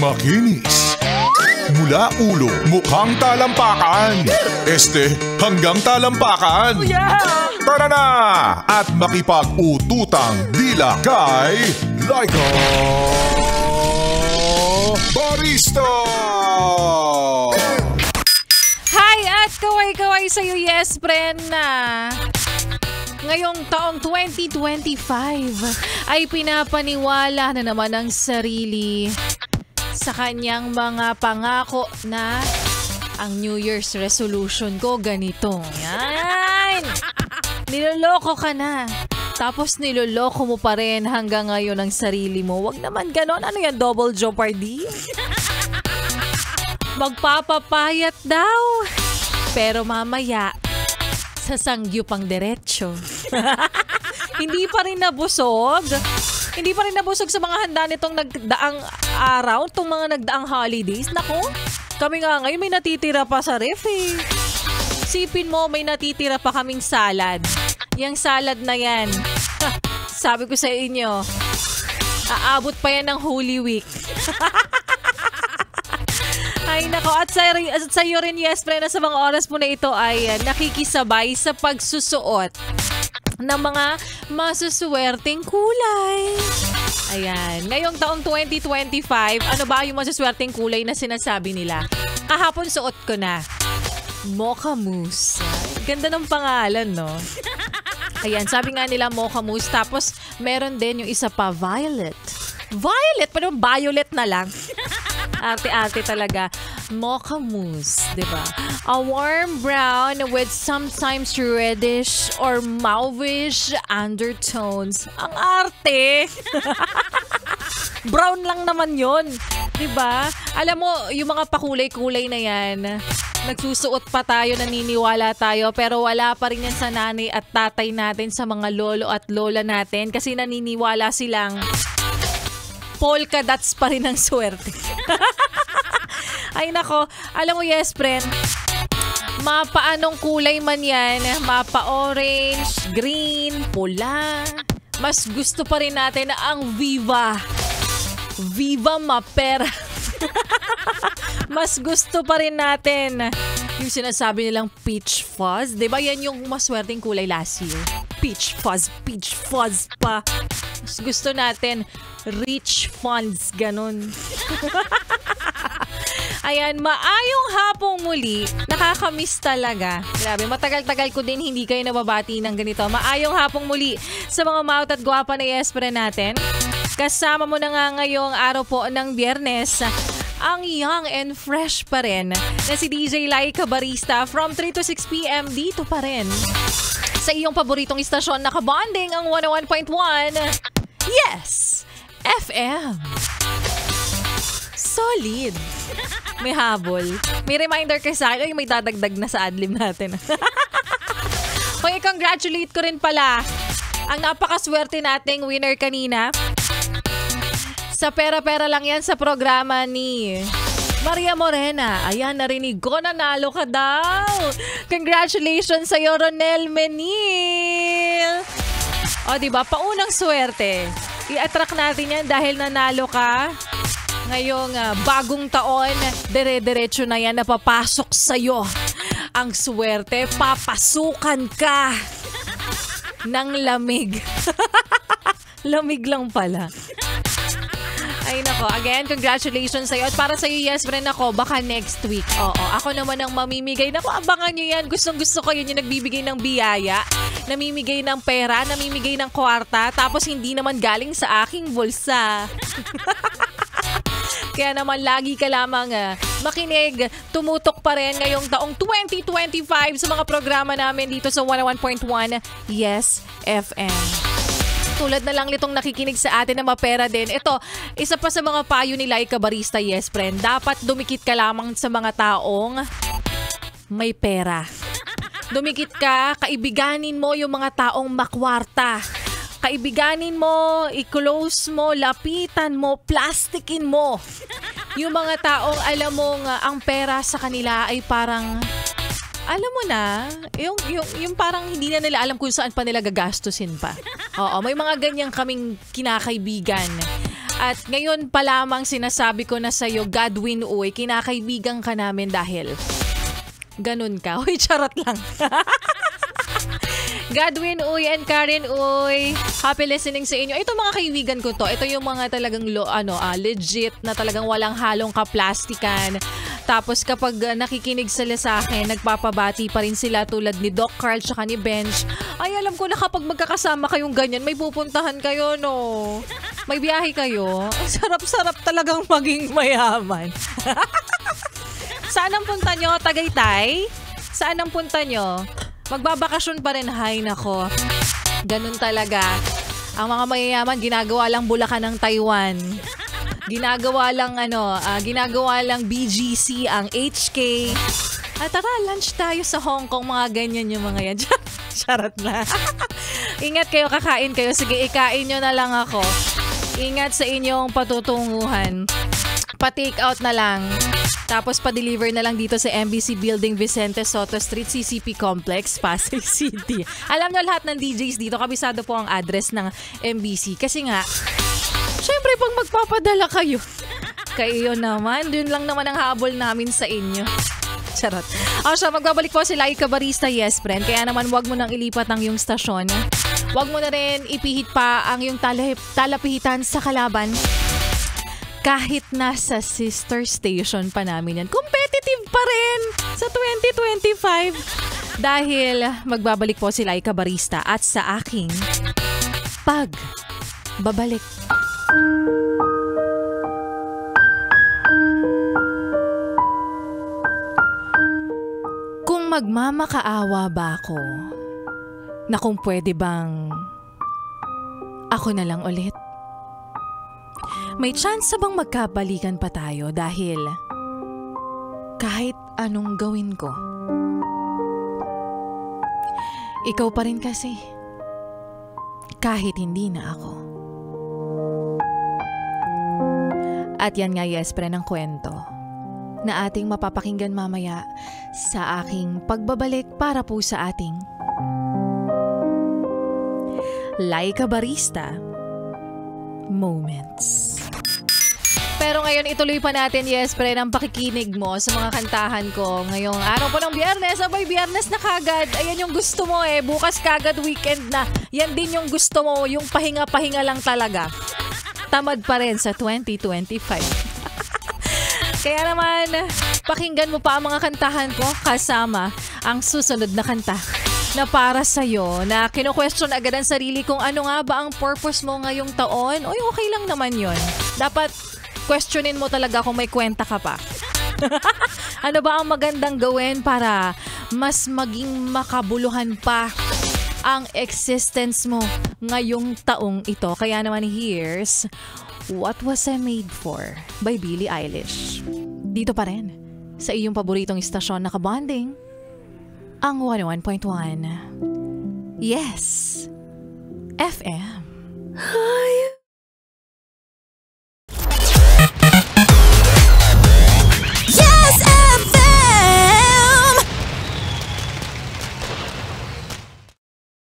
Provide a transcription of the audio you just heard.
Makinis. Mula ulo, mukhang talampakan. Hanggang talampakan. Tara na! At makipag-ututang dila kay Laika Barista! Hi at kaway-kaway sa'yo, yes, friend na. Ngayong taong 2025 ay pinapaniwala na naman ang sarili sa kanyang mga pangako na ang New Year's resolution ko ganito. Yan! Niloloko ka na. Tapos niloloko mo pa rin hanggang ngayon ang sarili mo. Wag naman ganon. Ano yan, double jeopardy? Magpapapayat daw. Pero mamaya, sasanggyo pang diretsyo. Hindi pa rin nabusog. Hindi pa rin nabusog sa mga handa nitong nagdaang araw, itong mga nagdaang holidays. Naku, kami nga ngayon may natitira pa sa ref eh. Sipin mo, may natitira pa kaming salad. Yang salad na yan, sabi ko sa inyo, aabot pa yan ng Holy Week. Ay nako, at sa'yo rin, yes, friend, na sa mga oras po na ito ay nakikisabay sa pagsusuot ng mga masuswerteng kulay. Ayan, ngayong taong 2025, ano ba yung masuswerteng kulay na sinasabi nila? Kahapon suot ko na. Mocha Mousse. Ganda ng pangalan, no? Ayan, sabi nga nila Mocha Mousse. Tapos, meron din yung isa pa, Violet. Violet? Pero violet na lang. Ate-ate talaga. Mocha Mousse, diba? A warm brown with sometimes reddish or mauvish undertones. Ang arte! Brown lang naman yon, diba? Alam mo, yung mga pakulay-kulay na yan, nagsusuot pa tayo, naniniwala tayo, pero wala pa rin yan sa nanay at tatay natin, sa mga lolo at lola natin, kasi naniniwala silang polka dots pa rin ang swerte. Ay nako, alam mo, yes, friend, mapa-anong kulay man yan, mapa-orange, green, pula, mas gusto pa rin natin ang Viva Mapera. Mas gusto pa rin natin yung sinasabi nilang peach fuzz. Diba yan yung maswerteng kulay last year? Peach fuzz pa. Mas gusto natin rich funds, ganun. Ayan, maayong hapong muli. Nakakamiss talaga. Grabe, matagal-tagal ko din hindi kayo nababati ng ganito. Maayong hapong muli sa mga maut at gwapa na yespre natin. Kasama mo na nga ngayong araw po ng Biyernes, ang young and fresh pa rin na si DJ Laika Barista from 3 to 6 p.m. dito pa rin sa iyong paboritong istasyon na kabonding ang 101.1 Yes FM. Solid. May habol. May reminder ka sa akin. Ay, may dadagdag na sa adlim natin. Okay, congratulate ko rin pala ang napakaswerte nating winner kanina. Sa pera-pera lang yan sa programa ni Maria Morena. Ayan, narinig ko, nanalo ka daw. Congratulations sa'yo, Ronel Menil. O, diba? Paunang swerte. I-attract natin yan dahil nanalo ka. Ngayong bagong taon, dire-diretso na yan na papasok sa'yo ang swerte. Papasukan ka ng lamig. Lamig lang pala. Ay nako, again, congratulations sa'yo. At para sa'yo, yes, friend, ako, baka next week. Oo, ako naman ang mamimigay. Naku, abangan nyo yan. Gustong-gusto ko yun yung nagbibigay ng biyaya, namimigay ng pera, namimigay ng kwarta, tapos hindi naman galing sa aking bulsa. Kaya naman, lagi ka lamang makinig, tumutok pa rin ngayong taong 2025 sa mga programa namin dito sa 101.1 Yes FM. Tulad na lang nitong nakikinig sa atin na mapera din. Ito, isa pa sa mga payo ni Laika Barista, yes, friend. Dapat dumikit ka lamang sa mga taong may pera. Dumikit ka, kaibiganin mo yung mga taong makwarta. Kaibiganin mo, i-close mo, lapitan mo, plastikin mo. Yung mga taong alam mong ang pera sa kanila ay parang, alam mo na, yung parang hindi na nila alam kung saan pa nila gagastusin pa. Oo, may mga ganyan kaming kinakaibigan. At ngayon pa lamang sinasabi ko na sa'yo, Godwin, uy, kinakaibigan ka namin dahil ganun ka. Uy, charot lang. Godwin, uy, and Karen, uy, happy listening sa inyo. Ito mga kaibigan ko to. Ito yung mga talagang legit na talagang walang halong kaplastikan. Tapos kapag nakikinig sila sa akin, nagpapabati pa rin sila tulad ni Doc Carl tsaka ni Bench. Ay, alam ko na kapag magkakasama kayong ganyan, may pupuntahan kayo, no? May biyahe kayo. Ang sarap-sarap talagang maging mayaman. Saan ang punta nyo? Tagaytay? Saan ang punta nyo? Magbabakasyon pa rin. Hay nako. Ganun talaga. Ang mga mayayaman, ginagawa lang Bulacan ng Taiwan. Ginagawa lang BGC ang HK. At tara, lunch tayo sa Hong Kong. Mga ganyan yung mga yan. Charot na. Ingat kayo, kakain kayo. Sige, ikain nyo na lang ako. Ingat sa inyong patutunguhan. Pa-take out na lang. Tapos pa-deliver na lang dito sa MBC Building, Vicente Soto Street, CCP Complex, Pasay City. Alam nyo lahat ng DJs dito, kabisado po ang address ng MBC. Kasi nga, syempre pag magpapadala kayo, kayo naman, dun lang naman ang habol namin sa inyo. Charot. So, magbabalik po si Laika Barista, yes friend. Kaya naman wag mo nang ilipat ang yung stasyon. Wag mo na rin ipihit pa ang yung talapihitan sa kalaban. Kahit nasa sister station pa namin yan, competitive pa rin sa 2025. Dahil magbabalik po si Laika Barista at sa aking pagbabalik. Kung magmamakaawa ba ako, na kung pwede bang ako na lang ulit? May chance bang magkabalikan pa tayo dahil kahit anong gawin ko, ikaw pa rin kasi, kahit hindi na ako. At yan nga, yes, pre, ng kwento na ating mapapakinggan mamaya sa aking pagbabalik para po sa ating Laika Barista Moments. Pero ngayon ituloy pa natin, yes, pre, ng pakikinig mo sa mga kantahan ko ngayong araw po ng Biyernes. Abay, Biyernes na kagad. Ayan yung gusto mo eh. Bukas kagad weekend na. Yan din yung gusto mo. Yung pahinga-pahinga lang talaga. Tamad pa rin sa 2025. Kaya naman, pakinggan mo pa ang mga kantahan ko kasama ang susunod na kanta na para sa'yo, na kino-question agad ang sarili kung ano nga ba ang purpose mo ngayong taon. Oy, okay lang naman yon. Dapat questionin mo talaga kung may kwenta ka pa. Ano ba ang magandang gawin para mas maging makabuluhan pa ang existence mo ngayong taong ito. Kaya naman here's What Was I Made For by Billie Eilish. Dito pa rin sa iyong paboritong istasyon na kabonding, ang 101.1 Yes FM.